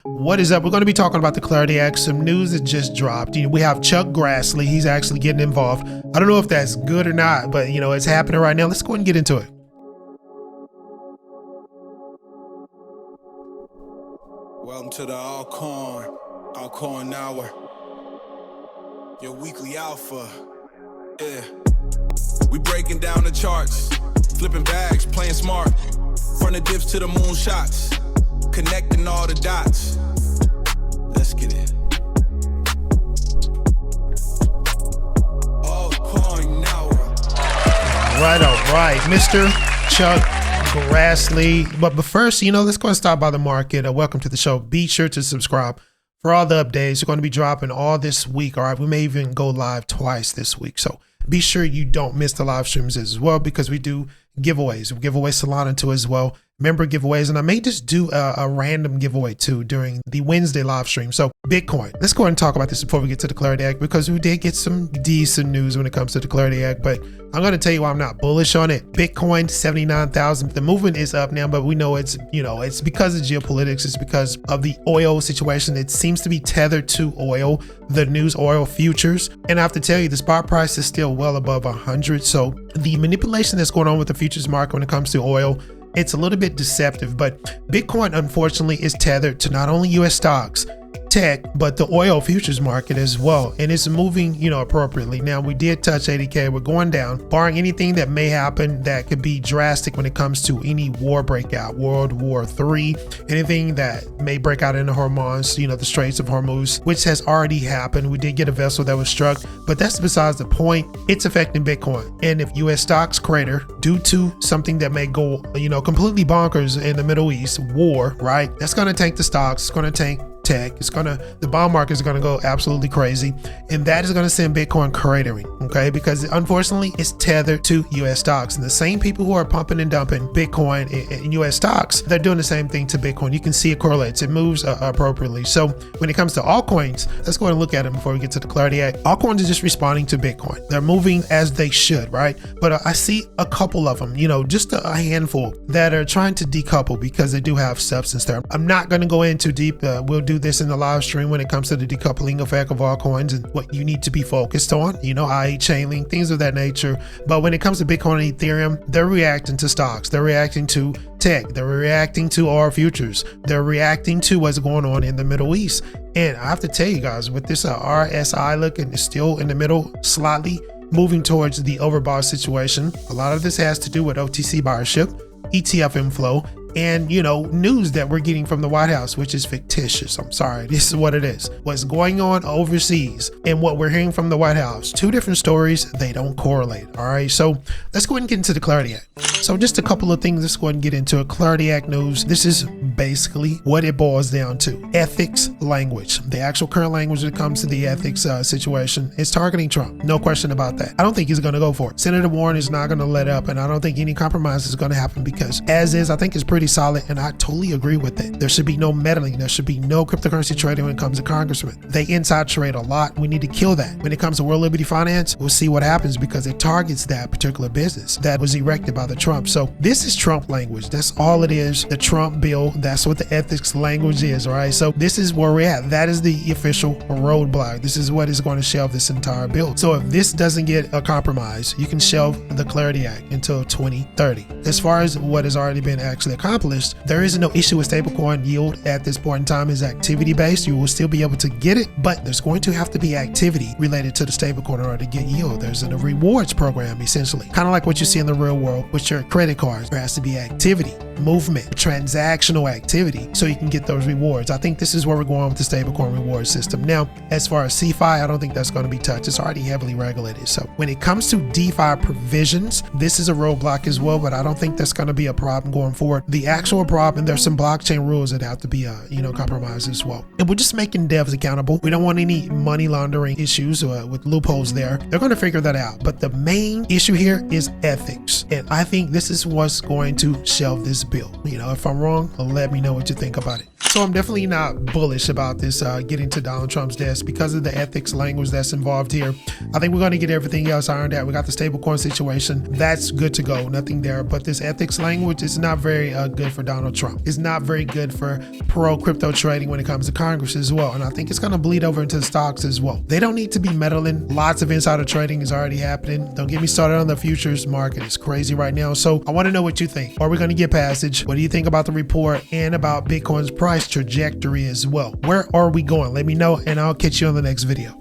What is up? We're going to be talking about the Clarity Act, some news that just dropped. We have Chuck Grassley. He's actually getting involved. I don't know if that's good or not, but it's happening right now. Let's go ahead and get into it. Welcome to the Altcoin Hour, your weekly alpha. Yeah, we breaking down the charts, flipping bags, playing smart, from the dips to the moon shots, connecting all the dots. Let's get it. Altcoin Hour. All right, Mr. Chuck Grassley. But first, let's go and stop by the market. Welcome to the show. Be sure to subscribe for all the updates. We're going to be dropping all this week. All right, we may even go live twice this week. So be sure you don't miss the live streams as well, because we do giveaways. We give away Solana too as well, member giveaways, and I may just do a random giveaway too during the Wednesday live stream. So Bitcoin, let's go ahead and talk about this before we get to the Clarity Act, because we did get some decent news when it comes to the Clarity Act, but I'm going to tell you why I'm not bullish on it. Bitcoin 79,000. The movement is up now, but we know it's because of geopolitics. It's because of the oil situation. It seems to be tethered to oil, the news oil futures. And I have to tell you, the spot price is still well above 100. So the manipulation that's going on with the futures market when it comes to oil, it's a little bit deceptive. But Bitcoin, unfortunately, is tethered to not only US stocks, tech, but the oil futures market as well, and it's moving appropriately. Now, we did touch 80K. We're going down, barring anything that may happen that could be drastic when it comes to any war breakout, World War III, anything that may break out in the Hormuz, the Straits of Hormuz, which has already happened. We did get a vessel that was struck, but that's besides the point. It's affecting Bitcoin, and if US stocks crater due to something that may go completely bonkers in the Middle East, war, right, that's going to tank the stocks. It's going to tank tech. The bond market is going to go absolutely crazy, and that is going to send Bitcoin cratering, okay? Because unfortunately, it's tethered to US stocks, and the same people who are pumping and dumping Bitcoin in US stocks, they're doing the same thing to Bitcoin. You can see it correlates. It moves appropriately. So when it comes to altcoins, let's go ahead and look at them before we get to the Clarity Act. Altcoins are just responding to Bitcoin. They're moving as they should, right? But I see a couple of them, just a handful that are trying to decouple because they do have substance there. I'm not going to go in too deep. We'll do this in the live stream when it comes to the decoupling effect of altcoins and what you need to be focused on, i.e. Chainlink, things of that nature. But when it comes to Bitcoin and Ethereum, they're reacting to stocks, they're reacting to tech, they're reacting to our futures, they're reacting to what's going on in the Middle East. And I have to tell you guys, with this RSI looking still in the middle, slightly moving towards the overbought situation, a lot of this has to do with OTC buyership, ETF inflow, and news that we're getting from the White House, which is fictitious. I'm sorry, this is what it is. What's going on overseas and what we're hearing from the White House, two different stories. They don't correlate. All right, so let's go ahead and get into the Clarity Act. So just a couple of things. Let's go ahead and get into a Clarity Act news. This is basically what it boils down to: ethics language. The actual current language when it comes to the ethics situation is targeting Trump. No question about that. I don't think he's going to go for it. Senator Warren is not going to let up, and I don't think any compromise is going to happen, because as is, I think it's pretty solid, and I totally agree with it. There should be no meddling. There should be no cryptocurrency trading when it comes to congressmen. They inside trade a lot. We need to kill that. When it comes to World Liberty Finance, we'll see what happens, because it targets that particular business that was erected by the Trump. So this is Trump language. That's all it is. The Trump bill, that's what the ethics language is, all right? So this is where we're at. That is the official roadblock. This is what is going to shelve this entire bill. So if this doesn't get a compromise, you can shelve the Clarity Act until 2030. As far as what has already been actually accomplished, there is no issue with stablecoin yield at this point in time. Is activity based. You will still be able to get it, but there's going to have to be activity related to the stablecoin in order to get yield. There's a rewards program, essentially, kind of like what you see in the real world with your credit cards. There has to be activity, movement, transactional activity, so you can get those rewards. I think this is where we're going with the stablecoin reward system. Now, as far as CeFi, I don't think that's going to be touched. It's already heavily regulated. So when it comes to DeFi provisions, this is a roadblock as well, but I don't think that's going to be a problem going forward. The actual problem, there's some blockchain rules that have to be compromised as well. And we're just making devs accountable. We don't want any money laundering issues with loopholes there. They're going to figure that out. But the main issue here is ethics. And I think this is what's going to shelve this bill. If I'm wrong, let me know what you think about it. So I'm definitely not bullish about this getting to Donald Trump's desk because of the ethics language that's involved here. I think we're going to get everything else ironed out. We got the stablecoin situation. That's good to go. Nothing there. But this ethics language is not very not good for Donald Trump. It's not very good for pro-crypto trading when it comes to Congress as well. And I think it's going to bleed over into the stocks as well. They don't need to be meddling. Lots of insider trading is already happening. Don't get me started on the futures market. It's crazy right now. So I want to know what you think. Are we going to get passage? What do you think about the report and about Bitcoin's price trajectory as well? Where are we going? Let me know and I'll catch you on the next video.